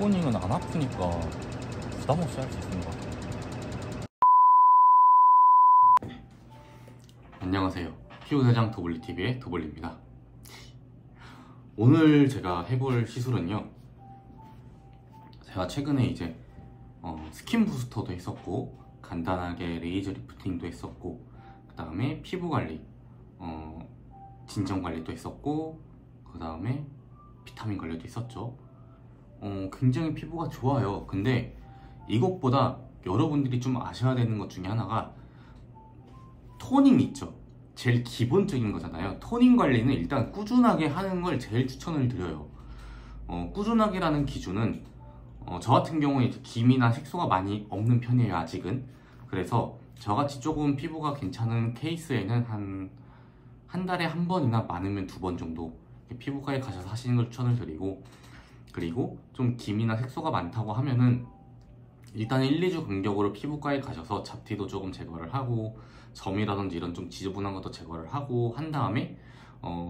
토닝은 안 아프니까 부담 없이 할 수 있는 것 같아요. 안녕하세요. 피부대장 더블리TV의 더블리입니다. 오늘 제가 해볼 시술은요, 제가 최근에 이제 스킨 부스터도 했었고, 간단하게 레이저 리프팅도 했었고, 그 다음에 피부 관리, 진정 관리도 했었고, 그 다음에 비타민 관리도 했었죠. 굉장히 피부가 좋아요. 근데 이것보다 여러분들이 좀 아셔야 되는 것 중에 하나가 토닝 있죠. 제일 기본적인 거잖아요. 토닝 관리는 일단 꾸준하게 하는 걸 제일 추천을 드려요. 꾸준하게라는 기준은 저 같은 경우에 기미나 색소가 많이 없는 편이에요, 아직은. 그래서 저같이 조금 피부가 괜찮은 케이스에는 한 달에 한 번이나 많으면 2번 정도 피부과에 가셔서 하시는 걸 추천을 드리고, 그리고 좀 기미나 색소가 많다고 하면은 일단 1, 2주 간격으로 피부과에 가셔서 잡티도 조금 제거를 하고, 점이라든지 이런 좀 지저분한 것도 제거를 하고 한 다음에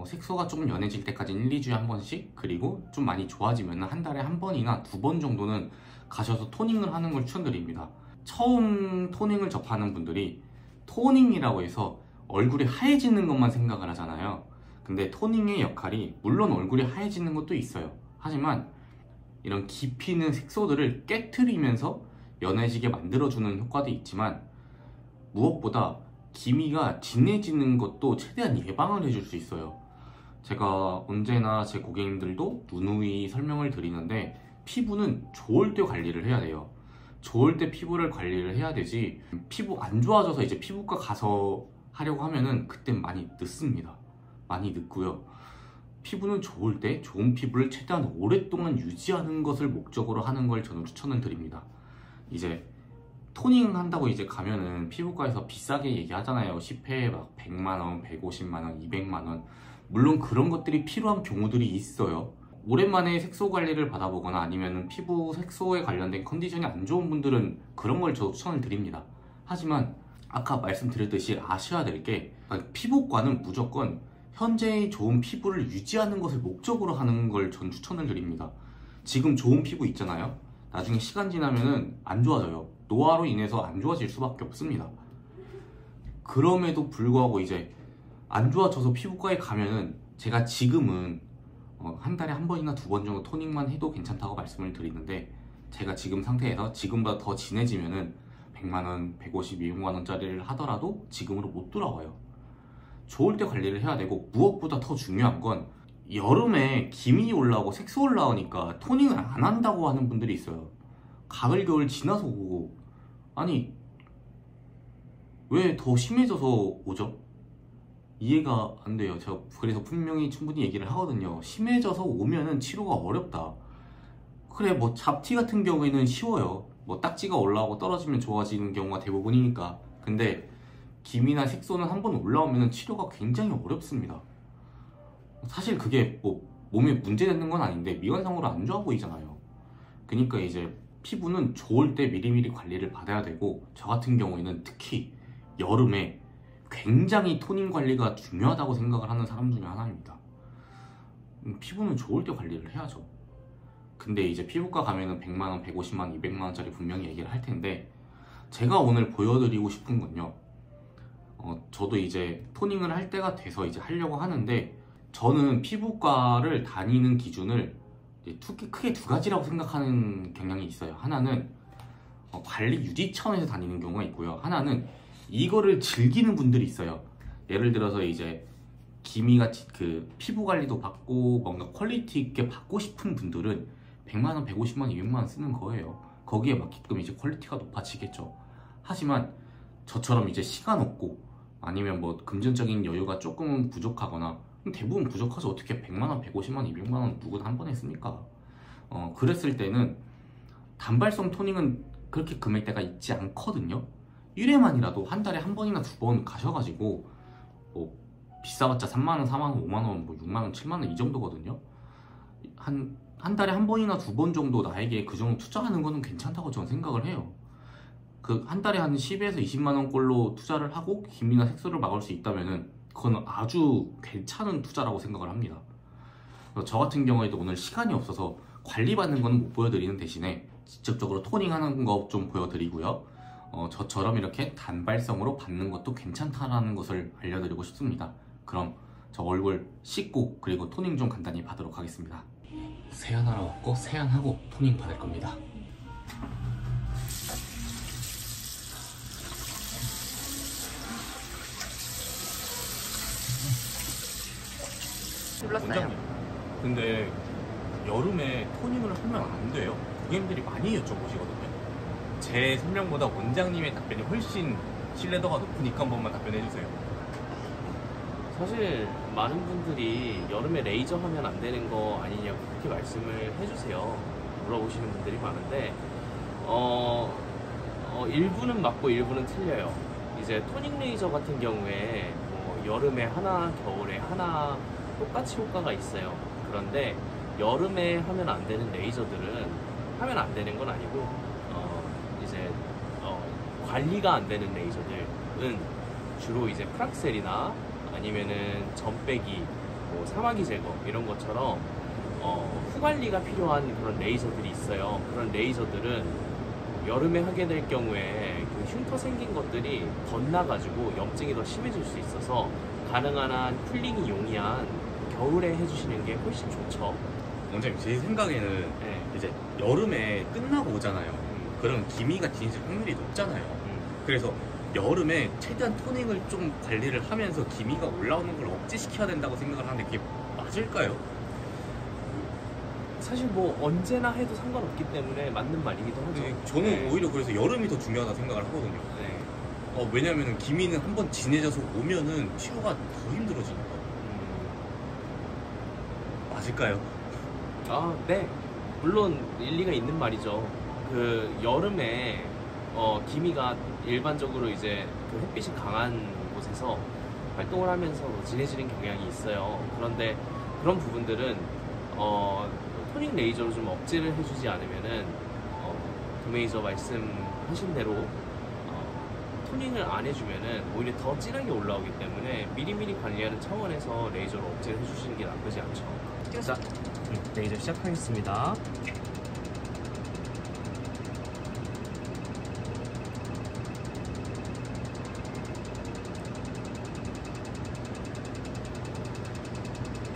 색소가 조금 연해질 때까지는 1, 2주에 한 번씩, 그리고 좀 많이 좋아지면 한 달에 한 번이나 2번 정도는 가셔서 토닝을 하는 걸 추천드립니다. 처음 토닝을 접하는 분들이 토닝이라고 해서 얼굴이 하얘지는 것만 생각을 하잖아요. 근데 토닝의 역할이 물론 얼굴이 하얘지는 것도 있어요. 하지만 이런 깊이 있는 색소들을 깨트리면서 연해지게 만들어주는 효과도 있지만, 무엇보다 기미가 진해지는 것도 최대한 예방을 해줄 수 있어요. 제가 언제나 제 고객님들도 누누이 설명을 드리는데, 피부는 좋을 때 관리를 해야 돼요. 좋을 때 피부를 관리를 해야 되지, 피부 안 좋아져서 이제 피부과 가서 하려고 하면은 그땐 많이 늦습니다. 많이 늦고요. 피부는 좋을 때 좋은 피부를 최대한 오랫동안 유지하는 것을 목적으로 하는 걸 저는 추천을 드립니다. 이제 토닝 한다고 이제 가면은 피부과에서 비싸게 얘기하잖아요. 10회에 막 100만원, 150만원, 200만원. 물론 그런 것들이 필요한 경우들이 있어요. 오랜만에 색소 관리를 받아보거나 아니면 피부 색소에 관련된 컨디션이 안 좋은 분들은 그런 걸 저 추천을 드립니다. 하지만 아까 말씀드렸듯이 아셔야 될 게, 피부과는 무조건 현재의 좋은 피부를 유지하는 것을 목적으로 하는 걸 전 추천을 드립니다. 지금 좋은 피부 있잖아요. 나중에 시간 지나면은 안 좋아져요. 노화로 인해서 안 좋아질 수밖에 없습니다. 그럼에도 불구하고 이제 안 좋아져서 피부과에 가면은 제가 지금은 한 달에 한 번이나 2번 정도 토닝만 해도 괜찮다고 말씀을 드리는데, 제가 지금 상태에서 지금보다 더 진해지면은 100만원, 150, 200만원짜리를 하더라도 지금으로 못 돌아와요. 좋을 때 관리를 해야 되고, 무엇보다 더 중요한 건 여름에 기미 올라오고 색소 올라오니까 토닝을 안 한다고 하는 분들이 있어요. 가을 겨울 지나서 오고, 아니 왜 더 심해져서 오죠? 이해가 안 돼요. 제가 그래서 분명히 충분히 얘기를 하거든요. 심해져서 오면은 치료가 어렵다. 그래, 뭐 잡티 같은 경우에는 쉬워요. 뭐 딱지가 올라오고 떨어지면 좋아지는 경우가 대부분이니까. 근데 기미나 색소는 한번 올라오면 치료가 굉장히 어렵습니다. 사실 그게 뭐 몸에 문제되는 건 아닌데 미관상으로 안 좋아 보이잖아요. 그러니까 이제 피부는 좋을 때 미리미리 관리를 받아야 되고, 저 같은 경우에는 특히 여름에 굉장히 토닝 관리가 중요하다고 생각을 하는 사람 중에 하나입니다. 피부는 좋을 때 관리를 해야죠. 근데 이제 피부과 가면은 100만원, 150만원, 200만원짜리 분명히 얘기를 할 텐데, 제가 오늘 보여드리고 싶은 건요, 저도 이제 토닝을 할 때가 돼서 이제 하려고 하는데, 저는 피부과를 다니는 기준을 이제 크게 2가지라고 생각하는 경향이 있어요. 하나는 관리 유지 차원에서 다니는 경우가 있고요. 하나는 이거를 즐기는 분들이 있어요. 예를 들어서 이제 기미가 그 피부 관리도 받고 뭔가 퀄리티 있게 받고 싶은 분들은 100만원, 150만원, 200만원 쓰는 거예요. 거기에 맞게끔 이제 퀄리티가 높아지겠죠. 하지만 저처럼 이제 시간 없고 아니면 뭐 금전적인 여유가 조금 부족하거나, 대부분 부족해서 어떻게 100만원, 150만원, 200만원 누구나 한 번에 씁니까? 그랬을 때는 단발성 토닝은 그렇게 금액대가 있지 않거든요. 1회만이라도 한 달에 한 번이나 2번 가셔가지고, 뭐 비싸봤자 3만원, 4만원, 5만원, 뭐 6만원, 7만원 이 정도거든요. 한 달에 한 번이나 2번 정도 나에게 그 정도 투자하는 거는 괜찮다고 저는 생각을 해요. 그 한 달에 한 10에서 20만원 꼴로 투자를 하고 기미나 색소를 막을 수 있다면은 그건 아주 괜찮은 투자라고 생각을 합니다. 저 같은 경우에도 오늘 시간이 없어서 관리받는 거는 못 보여드리는 대신에 직접적으로 토닝하는 거 좀 보여드리고요. 저처럼 이렇게 단발성으로 받는 것도 괜찮다라는 것을 알려드리고 싶습니다. 그럼 저 얼굴 씻고 그리고 토닝 좀 간단히 받도록 하겠습니다. 세안하러 왔고 세안하고 토닝 받을 겁니다. 원장님, 근데 여름에 토닝을 하면 안 돼요? 고객님들이 많이 여쭤보시거든요. 제 설명보다 원장님의 답변이 훨씬 신뢰도가 높으니까 한 번만 답변해 주세요. 사실 많은 분들이 여름에 레이저 하면 안 되는 거 아니냐고 그렇게 말씀을 해주세요. 물어보시는 분들이 많은데 일부는 맞고 일부는 틀려요. 이제 토닝 레이저 같은 경우에 뭐 여름에 하나, 겨울에 하나 똑같이 효과가 있어요. 그런데 여름에 하면 안 되는 레이저들은 하면 안 되는 건 아니고 이제 관리가 안 되는 레이저들은 주로 이제 프락셀이나 아니면은 점빼기, 뭐 사마귀 제거 이런 것처럼 후관리가 필요한 그런 레이저들이 있어요. 그런 레이저들은 여름에 하게 될 경우에 그 흉터 생긴 것들이 덧나가지고 염증이 더 심해질 수 있어서 가능한 한 쿨링이 용이한 겨울에 해주시는 게 훨씬 좋죠. 원장님, 제 생각에는 네. 이제 여름에 끝나고 오잖아요. 그럼 기미가 진실 확률이 높잖아요. 그래서 여름에 최대한 토닝을 좀 관리를 하면서 기미가 올라오는 걸 억제시켜야 된다고 생각을 하는데 그게 맞을까요? 사실 뭐 언제나 해도 상관없기 때문에 맞는 말이기도 하죠. 네, 저는 네. 오히려 그래서 여름이 더 중요하다 생각을 하거든요. 네. 왜냐면은 기미는 한번 진해져서 오면은 치료가 더 힘들어지니까. 맞을까요? 네. 물론 일리가 있는 말이죠. 그 여름에 기미가 일반적으로 이제 그 햇빛이 강한 곳에서 활동을 하면서 진해지는 경향이 있어요. 그런데 그런 부분들은 토닝 레이저로 좀 억제를 해주지 않으면은 도메이저 말씀하신 대로 토닝을 안 해주면은 오히려 더 진하게 올라오기 때문에 미리미리 관리하는 차원에서 레이저로 억제를 해주시는 게 나쁘지 않죠. 자, 레이저 시작하겠습니다.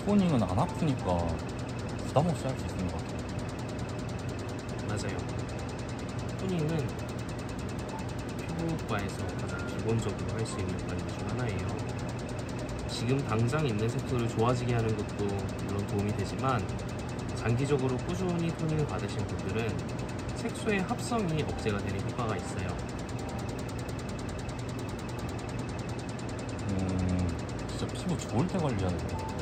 토닝은 안 아프니까 부담 없이 할 수 있는 것 같아요. 맞아요. 토닝은 피부과에서 가장 기본적으로 할 수 있는 관리 중 하나예요. 지금 당장 있는 색소를 좋아지게 하는 것도 물론 도움이 되지만 장기적으로 꾸준히 토닝을 받으신 분들은 색소의 합성이 억제가 되는 효과가 있어요. 진짜 피부 좋을 때 관리해야 되는 것 같아요.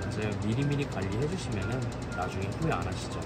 맞아요. 미리미리 관리해 주시면은 나중에 후회 안 하시죠.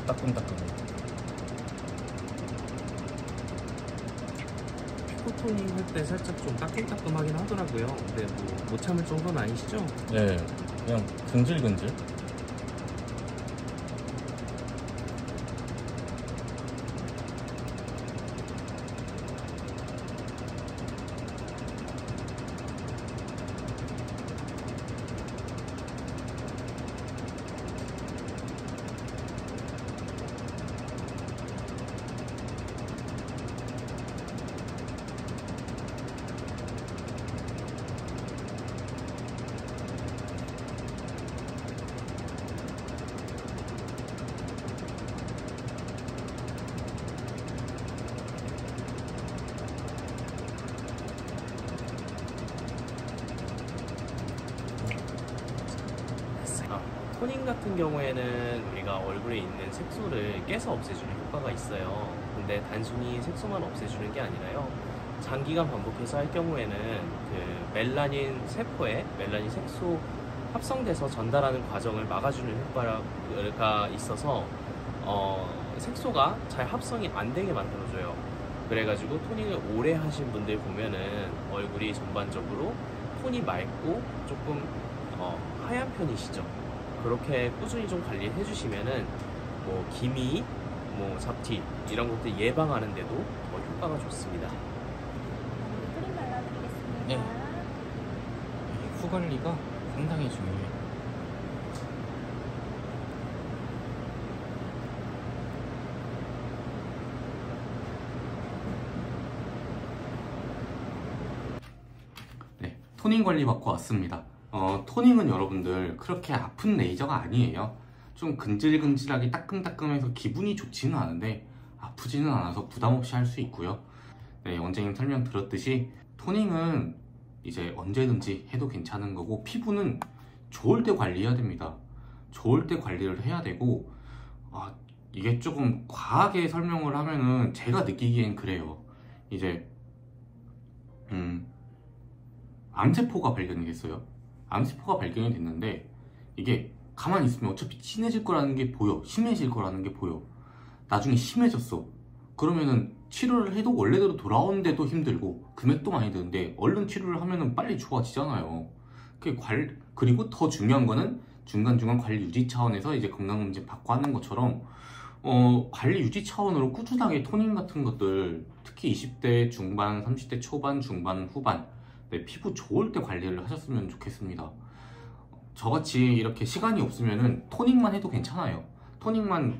따끔따끔해. 피부 토닝 할 때 살짝 좀 따끔따끔하긴 하더라고요. 근데 뭐 못 참을 정도는 아니시죠? 네, 그냥 근질근질. 토닝 같은 경우에는 우리가 얼굴에 있는 색소를 깨서 없애주는 효과가 있어요. 근데 단순히 색소만 없애주는 게 아니라요. 장기간 반복해서 할 경우에는 그 멜라닌 세포에 멜라닌 색소 합성돼서 전달하는 과정을 막아주는 효과가 있어서 색소가 잘 합성이 안 되게 만들어줘요. 그래가지고 토닝을 오래 하신 분들 보면은 얼굴이 전반적으로 톤이 맑고 조금 하얀 편이시죠. 그렇게 꾸준히 좀 관리를 해주시면은 뭐 기미, 뭐 잡티 이런 것들 예방하는데도 더 효과가 좋습니다. 크림 발라드리겠습니다. 네. 후 관리가 상당히 중요해요. 네, 토닝 관리 받고 왔습니다. 토닝은 여러분들 그렇게 아픈 레이저가 아니에요. 좀 근질근질하게 따끔따끔해서 기분이 좋지는 않은데 아프지는 않아서 부담없이 할 수 있고요. 네, 원장님 설명 들었듯이 토닝은 이제 언제든지 해도 괜찮은 거고, 피부는 좋을 때 관리해야 됩니다. 좋을 때 관리를 해야 되고, 이게 조금 과하게 설명을 하면은 제가 느끼기엔 그래요. 이제 암세포가 발견이 됐어요. 암세포가 발견이 됐는데 이게 가만히 있으면 어차피 진해질 거라는 게 보여, 심해질 거라는 게 보여. 나중에 심해졌어. 그러면은 치료를 해도 원래대로 돌아오는데도 힘들고 금액도 많이 드는데 얼른 치료를 하면은 빨리 좋아지잖아요. 그리고 더 중요한 거는 중간중간 관리 유지 차원에서 이제 건강검진 받고 하는 것처럼 관리 유지 차원으로 꾸준하게 토닝 같은 것들, 특히 20대 중반, 30대 초반, 중반, 후반, 네, 피부 좋을 때 관리를 하셨으면 좋겠습니다. 저같이 이렇게 시간이 없으면은 토닝만 해도 괜찮아요. 토닝만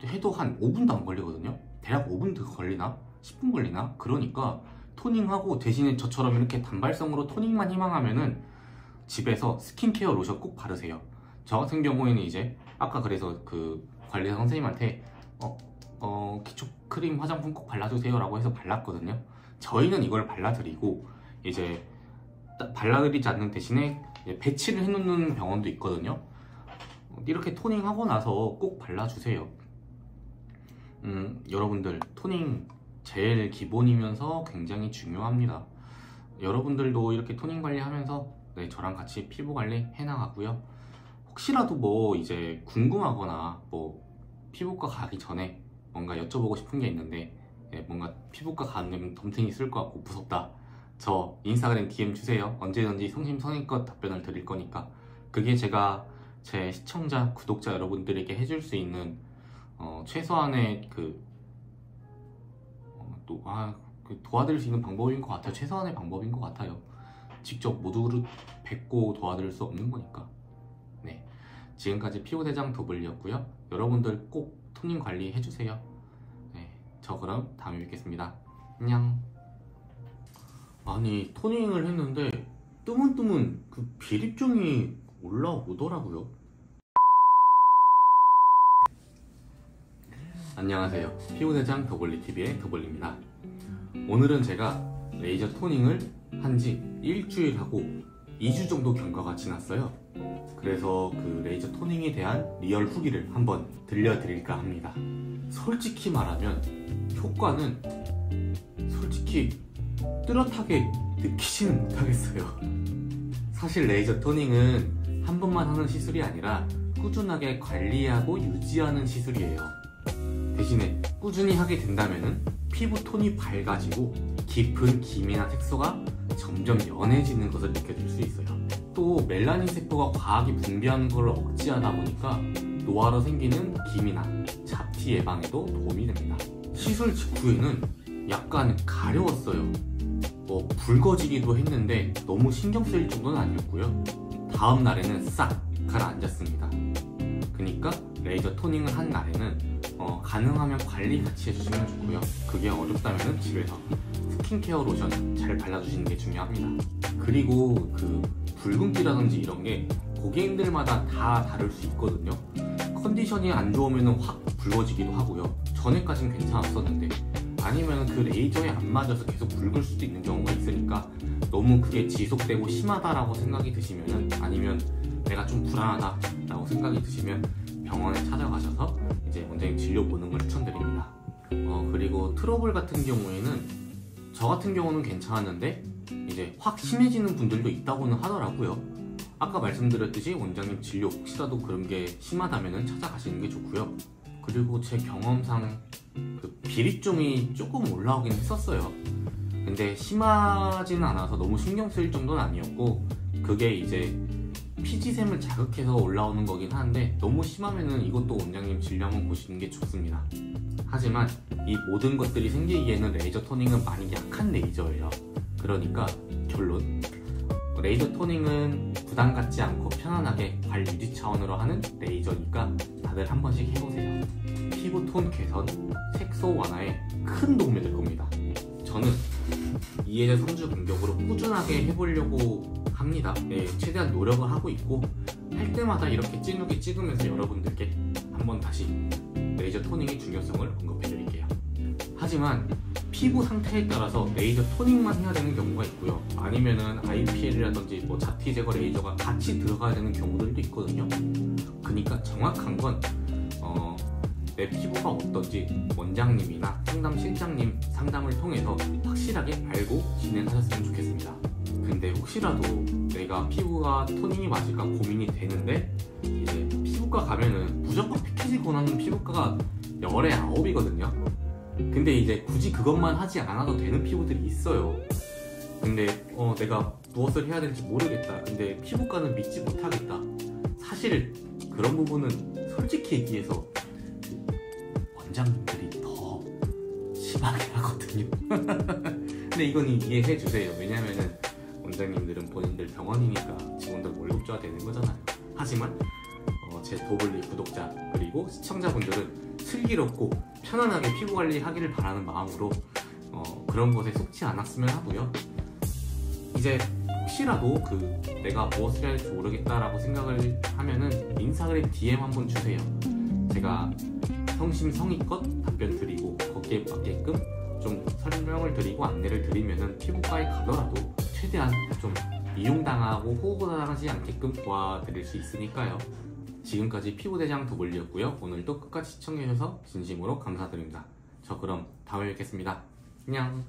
해도 한 5분도 안 걸리거든요. 대략 5분 더 걸리나? 10분 걸리나? 그러니까 토닝하고 대신에 저처럼 이렇게 단발성으로 토닝만 희망하면은 집에서 스킨케어 로션 꼭 바르세요. 저 같은 경우에는 이제 아까 그래서 그 관리사 선생님한테 기초 크림 화장품 꼭 발라주세요 라고 해서 발랐거든요. 저희는 이걸 발라드리고 이제 발라드리지 않는 대신에 배치를 해놓는 병원도 있거든요. 이렇게 토닝하고 나서 꼭 발라주세요. 여러분들 토닝 제일 기본이면서 굉장히 중요합니다. 여러분들도 이렇게 토닝 관리하면서 네, 저랑 같이 피부 관리 해나가고요. 혹시라도 뭐 이제 궁금하거나 뭐 피부과 가기 전에 뭔가 여쭤보고 싶은 게 있는데 뭔가 피부과 가면 덤탱이 있을 것 같고 무섭다, 저 인스타그램 DM 주세요. 언제든지 성심성의껏 답변을 드릴 거니까. 그게 제가 제 시청자, 구독자 여러분들에게 해줄 수 있는 최소한의 도와드릴 수 있는 방법인 것 같아요. 최소한의 방법인 것 같아요. 직접 모두를 뵙고 도와드릴 수 없는 거니까. 네, 지금까지 피부대장 더블이었고요. 여러분들 꼭 토닝 관리 해주세요. 네, 저 그럼 다음에 뵙겠습니다. 안녕. 아니, 토닝을 했는데 뜨문뜨문 그 비립종이 올라오더라고요. 안녕하세요. 피부대장 더블리TV의 더블리입니다. 오늘은 제가 레이저 토닝을 한지 일주일 하고 2주 정도 경과가 지났어요. 그래서 그 레이저 토닝에 대한 리얼 후기를 한번 들려드릴까 합니다. 솔직히 말하면 효과는 솔직히 뚜렷하게 느끼지는 못하겠어요. 사실 레이저 토닝은 한 번만 하는 시술이 아니라 꾸준하게 관리하고 유지하는 시술이에요. 대신에 꾸준히 하게 된다면 피부 톤이 밝아지고 깊은 기미나 색소가 점점 연해지는 것을 느껴질 수 있어요. 또 멜라닌 세포가 과하게 분비하는 걸 억제하다 보니까 노화로 생기는 기미나 잡티 예방에도 도움이 됩니다. 시술 직후에는 약간 가려웠어요. 붉어지기도 했는데 너무 신경 쓰일 정도는 아니었고요. 다음 날에는 싹 가라앉았습니다. 그러니까 레이저 토닝을 한 날에는 가능하면 관리 같이 해주시면 좋고요. 그게 어렵다면 집에서 스킨케어 로션 잘 발라주시는 게 중요합니다. 그리고 그 붉은기라든지 이런 게 고객님들마다 다 다를 수 있거든요. 컨디션이 안 좋으면 확 붉어지기도 하고요. 전에까진 괜찮았었는데 아니면 그 레이저에 안 맞아서 계속 붉을 수도 있는 경우가 있으니까 너무 그게 지속되고 심하다라고 생각이 드시면은, 아니면 내가 좀 불안하다라고 생각이 드시면 병원에 찾아가셔서 이제 원장님 진료 보는 걸 추천드립니다. 그리고 트러블 같은 경우에는 저 같은 경우는 괜찮았는데 이제 확 심해지는 분들도 있다고는 하더라고요. 아까 말씀드렸듯이 원장님 진료 혹시라도 그런 게 심하다면 찾아가시는 게 좋고요. 그리고 제 경험상 그 비립종이 조금 올라오긴 했었어요. 근데 심하지는 않아서 너무 신경 쓰일 정도는 아니었고, 그게 이제 피지샘을 자극해서 올라오는 거긴 한데 너무 심하면은 이것도 원장님 진료 한번 보시는 게 좋습니다. 하지만 이 모든 것들이 생기기에는 레이저 토닝은 많이 약한 레이저예요. 그러니까 결론, 레이저 토닝은 부담 갖지 않고 편안하게 발 유지 차원으로 하는 레이저니까 다들 한 번씩 해보세요. 피부톤 개선, 색소 완화에 큰 도움이 될 겁니다. 저는 2에서 3주 간격으로 꾸준하게 해보려고 합니다. 네, 최대한 노력을 하고 있고, 할 때마다 이렇게 찌누게 찍으면서 여러분들께 한번 다시 레이저 토닝의 중요성을 언급해드릴게요. 하지만 피부 상태에 따라서 레이저 토닝만 해야 되는 경우가 있고요. 아니면은 IPL이라든지 뭐 자티 제거 레이저가 같이 들어가야 되는 경우들도 있거든요. 그러니까 정확한 건 내 피부가 어떤지 원장님이나 상담실장님 상담을 통해서 확실하게 알고 진행하셨으면 좋겠습니다. 근데 혹시라도 내가 피부가 토닝이 맞을까 고민이 되는데 이제 피부과 가면은 무조건 패키지 권하는 피부과가 열에 9이거든요. 근데 이제 굳이 그것만 하지 않아도 되는 피부들이 있어요. 근데 내가 무엇을 해야 될지 모르겠다. 근데 피부과는 믿지 못하겠다. 사실 그런 부분은 솔직히 얘기해서 원장님들이 더 심하게 하거든요. 근데 이건 이해해 주세요. 왜냐면은 원장님들은 본인들 병원이니까 직원들 월급 줘야 되는 거잖아요. 하지만 제 도블리 구독자 그리고 시청자분들은 슬기롭고 편안하게 피부 관리 하기를 바라는 마음으로 그런 것에 속지 않았으면 하고요. 이제 혹시라도 내가 무엇을 해야 할지 모르겠다라고 생각을 하면은 인스타그램 DM 한번 주세요. 제가 성심성의껏 답변 드리고 거기에 맞게끔 좀 설명을 드리고 안내를 드리면은 피부과에 가더라도 최대한 좀 이용당하고 호구당하지 않게끔 도와드릴 수 있으니까요. 지금까지 피부대장 도블리였고요. 오늘도 끝까지 시청해주셔서 진심으로 감사드립니다. 저 그럼 다음에 뵙겠습니다. 안녕.